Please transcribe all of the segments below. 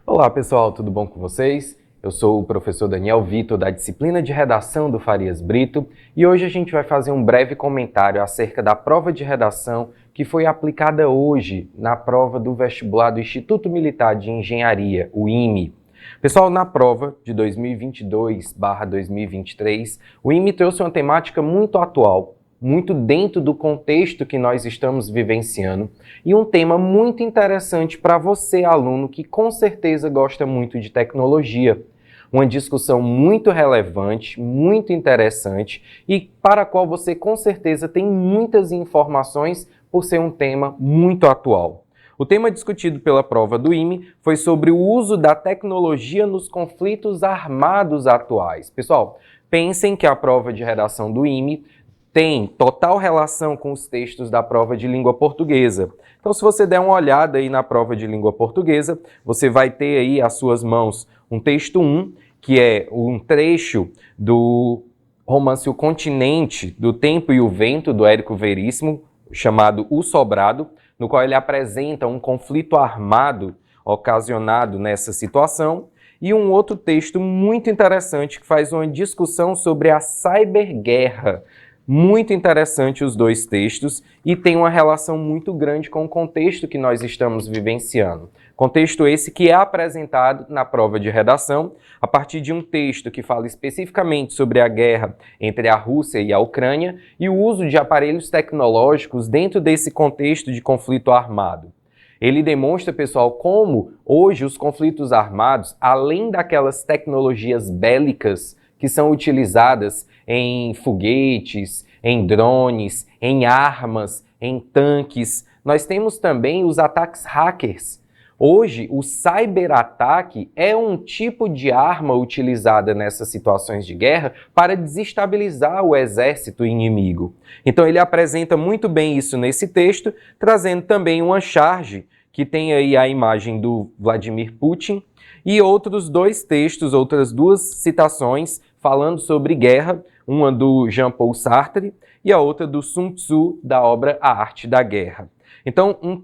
Olá pessoal, tudo bom com vocês? Eu sou o professor Daniel Vitor, da disciplina de Redação do Farias Brito, e hoje a gente vai fazer um breve comentário acerca da prova de redação que foi aplicada hoje na prova do vestibular do Instituto Militar de Engenharia, o IME. Pessoal, na prova de 2022/2023, o IME trouxe uma temática muito atual, muito dentro do contexto que nós estamos vivenciando e um tema muito interessante para você, aluno, que com certeza gosta muito de tecnologia. Uma discussão muito relevante, muito interessante e para a qual você com certeza tem muitas informações por ser um tema muito atual. O tema discutido pela prova do IME foi sobre o uso da tecnologia nos conflitos armados atuais. Pessoal, pensem que a prova de redação do IME tem total relação com os textos da prova de língua portuguesa. Então, se você der uma olhada aí na prova de língua portuguesa, você vai ter aí às suas mãos um texto 1, que é um trecho do romance O Continente, do Tempo e o Vento, do Érico Veríssimo, chamado O Sobrado, no qual ele apresenta um conflito armado ocasionado nessa situação, e um outro texto muito interessante que faz uma discussão sobre a cyberguerra. Muito interessante os dois textos e tem uma relação muito grande com o contexto que nós estamos vivenciando. Contexto esse que é apresentado na prova de redação a partir de um texto que fala especificamente sobre a guerra entre a Rússia e a Ucrânia e o uso de aparelhos tecnológicos dentro desse contexto de conflito armado. Ele demonstra, pessoal, como hoje os conflitos armados, além daquelas tecnologias bélicas que são utilizadas em foguetes, em drones, em armas, em tanques. Nós temos também os ataques hackers. Hoje, o cyberataque é um tipo de arma utilizada nessas situações de guerra para desestabilizar o exército inimigo. Então, ele apresenta muito bem isso nesse texto, trazendo também uma charge que tem aí a imagem do Vladimir Putin e outros dois textos, outras duas citações falando sobre guerra, uma do Jean-Paul Sartre e a outra do Sun Tzu, da obra A Arte da Guerra. Então, um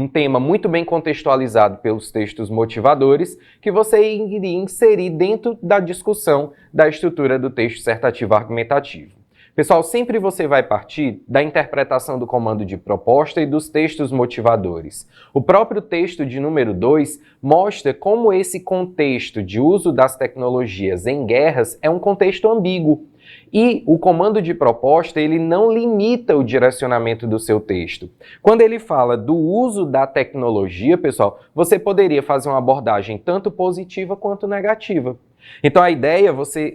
tema muito bem contextualizado pelos textos motivadores que você iria inserir dentro da discussão da estrutura do texto dissertativo argumentativo. Pessoal, sempre você vai partir da interpretação do comando de proposta e dos textos motivadores. O próprio texto de número 2 mostra como esse contexto de uso das tecnologias em guerras é um contexto ambíguo. E o comando de proposta, ele não limita o direcionamento do seu texto. Quando ele fala do uso da tecnologia, pessoal, você poderia fazer uma abordagem tanto positiva quanto negativa. Então a ideia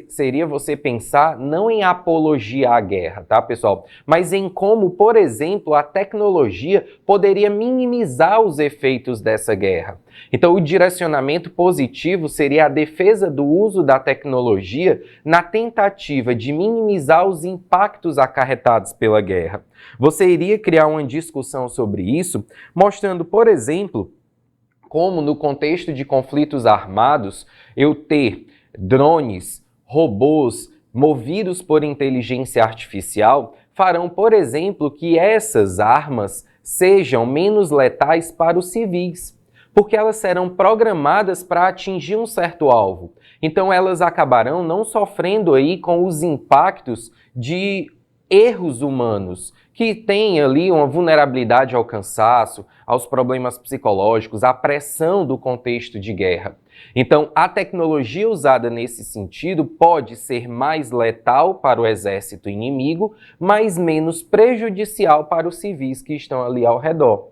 seria você pensar não em apologia à guerra, tá, pessoal? Mas em como, por exemplo, a tecnologia poderia minimizar os efeitos dessa guerra. Então o direcionamento positivo seria a defesa do uso da tecnologia na tentativa de minimizar os impactos acarretados pela guerra. Você iria criar uma discussão sobre isso, mostrando, por exemplo, como no contexto de conflitos armados, eu ter drones, robôs movidos por inteligência artificial farão, por exemplo, que essas armas sejam menos letais para os civis, porque elas serão programadas para atingir um certo alvo. Então elas acabarão não sofrendo aí com os impactos de erros humanos, que têm ali uma vulnerabilidade ao cansaço, aos problemas psicológicos, à pressão do contexto de guerra. Então, a tecnologia usada nesse sentido pode ser mais letal para o exército inimigo, mas menos prejudicial para os civis que estão ali ao redor.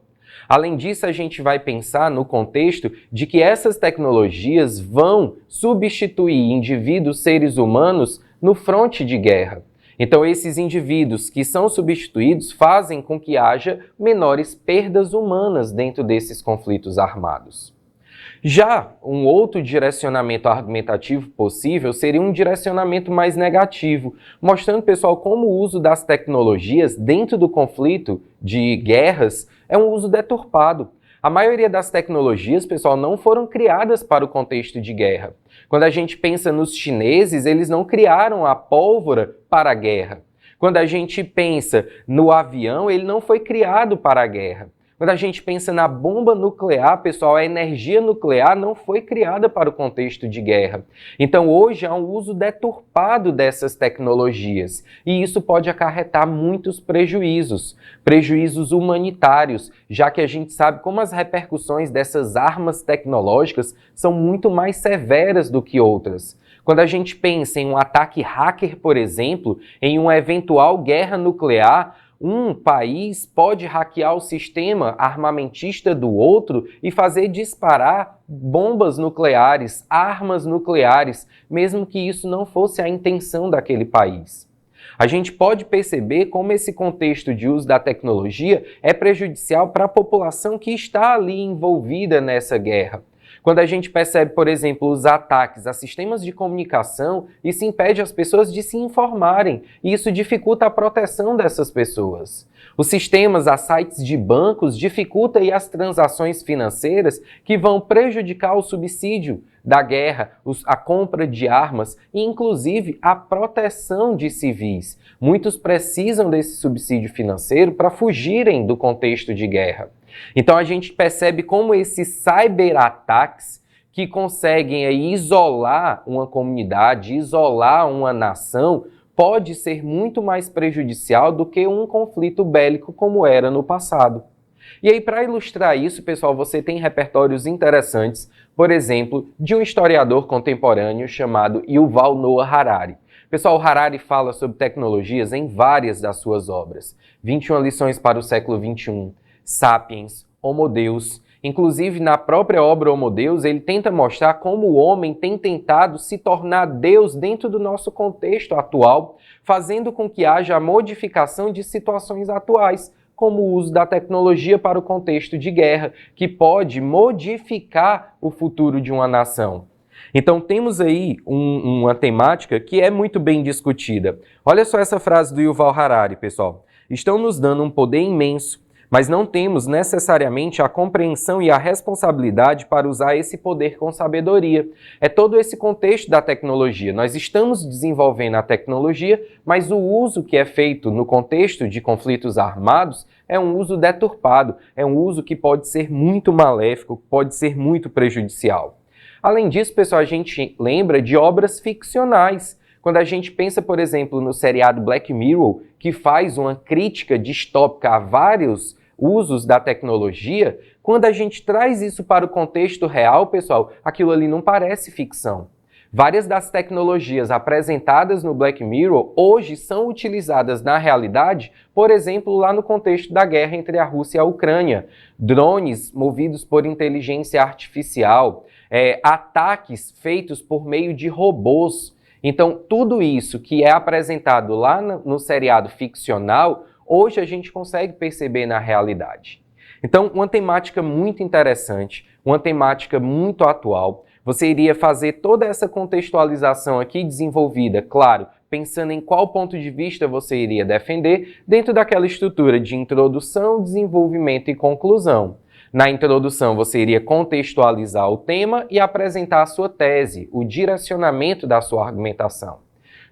Além disso, a gente vai pensar no contexto de que essas tecnologias vão substituir indivíduos, seres humanos, no fronte de guerra. Então, esses indivíduos que são substituídos fazem com que haja menores perdas humanas dentro desses conflitos armados. Já um outro direcionamento argumentativo possível seria um direcionamento mais negativo, mostrando, pessoal, como o uso das tecnologias dentro do conflito de guerras é um uso deturpado. A maioria das tecnologias, pessoal, não foram criadas para o contexto de guerra. Quando a gente pensa nos chineses, eles não criaram a pólvora para a guerra. Quando a gente pensa no avião, ele não foi criado para a guerra. Quando a gente pensa na bomba nuclear, pessoal, a energia nuclear não foi criada para o contexto de guerra. Então, hoje há um uso deturpado dessas tecnologias e isso pode acarretar muitos prejuízos, prejuízos humanitários, já que a gente sabe como as repercussões dessas armas tecnológicas são muito mais severas do que outras. Quando a gente pensa em um ataque hacker, por exemplo, em uma eventual guerra nuclear, um país pode hackear o sistema armamentista do outro e fazer disparar bombas nucleares, armas nucleares, mesmo que isso não fosse a intenção daquele país. A gente pode perceber como esse contexto de uso da tecnologia é prejudicial para a população que está ali envolvida nessa guerra. Quando a gente percebe, por exemplo, os ataques a sistemas de comunicação, isso impede as pessoas de se informarem e isso dificulta a proteção dessas pessoas. Os sistemas a sites de bancos dificultam aí as transações financeiras que vão prejudicar o subsídio da guerra, a compra de armas e, inclusive, a proteção de civis. Muitos precisam desse subsídio financeiro para fugirem do contexto de guerra. Então a gente percebe como esses cyberataques que conseguem aí isolar uma comunidade, isolar uma nação, pode ser muito mais prejudicial do que um conflito bélico como era no passado. E aí, para ilustrar isso, pessoal, você tem repertórios interessantes, por exemplo, de um historiador contemporâneo chamado Yuval Noah Harari. Pessoal, Harari fala sobre tecnologias em várias das suas obras. 21 lições para o século XXI, Sapiens, Homo Deus. Inclusive, na própria obra Homo Deus, ele tenta mostrar como o homem tem tentado se tornar Deus dentro do nosso contexto atual, fazendo com que haja a modificação de situações atuais, como o uso da tecnologia para o contexto de guerra, que pode modificar o futuro de uma nação. Então temos aí uma temática que é muito bem discutida. Olha só essa frase do Yuval Harari, pessoal. Estão nos dando um poder imenso, mas não temos necessariamente a compreensão e a responsabilidade para usar esse poder com sabedoria. É todo esse contexto da tecnologia. Nós estamos desenvolvendo a tecnologia, mas o uso que é feito no contexto de conflitos armados é um uso deturpado, é um uso que pode ser muito maléfico, pode ser muito prejudicial. Além disso, pessoal, a gente lembra de obras ficcionais. Quando a gente pensa, por exemplo, no seriado Black Mirror, que faz uma crítica distópica a vários usos da tecnologia, quando a gente traz isso para o contexto real, pessoal, aquilo ali não parece ficção. Várias das tecnologias apresentadas no Black Mirror hoje são utilizadas na realidade, por exemplo, lá no contexto da guerra entre a Rússia e a Ucrânia. Drones movidos por inteligência artificial, ataques feitos por meio de robôs. Então, tudo isso que é apresentado lá no seriado ficcional, hoje a gente consegue perceber na realidade. Então, uma temática muito interessante, uma temática muito atual. Você iria fazer toda essa contextualização aqui desenvolvida, claro, pensando em qual ponto de vista você iria defender dentro daquela estrutura de introdução, desenvolvimento e conclusão. Na introdução, você iria contextualizar o tema e apresentar a sua tese, o direcionamento da sua argumentação.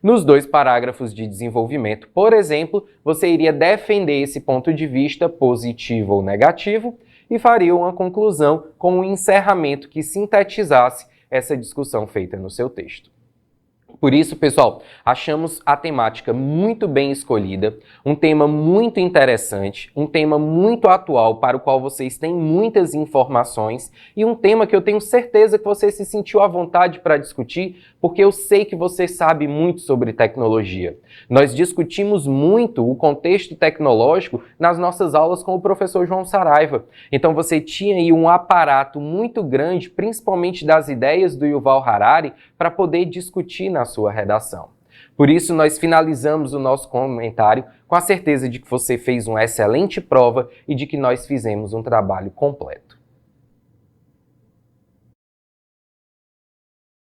Nos 2 parágrafos de desenvolvimento, por exemplo, você iria defender esse ponto de vista positivo ou negativo e faria uma conclusão com um encerramento que sintetizasse essa discussão feita no seu texto. Por isso, pessoal, achamos a temática muito bem escolhida, um tema muito interessante, um tema muito atual para o qual vocês têm muitas informações e um tema que eu tenho certeza que você se sentiu à vontade para discutir, porque eu sei que você sabe muito sobre tecnologia. Nós discutimos muito o contexto tecnológico nas nossas aulas com o professor João Saraiva. Então você tinha aí um aparato muito grande, principalmente das ideias do Yuval Harari, para poder discutir na sua redação. Por isso, nós finalizamos o nosso comentário com a certeza de que você fez uma excelente prova e de que nós fizemos um trabalho completo.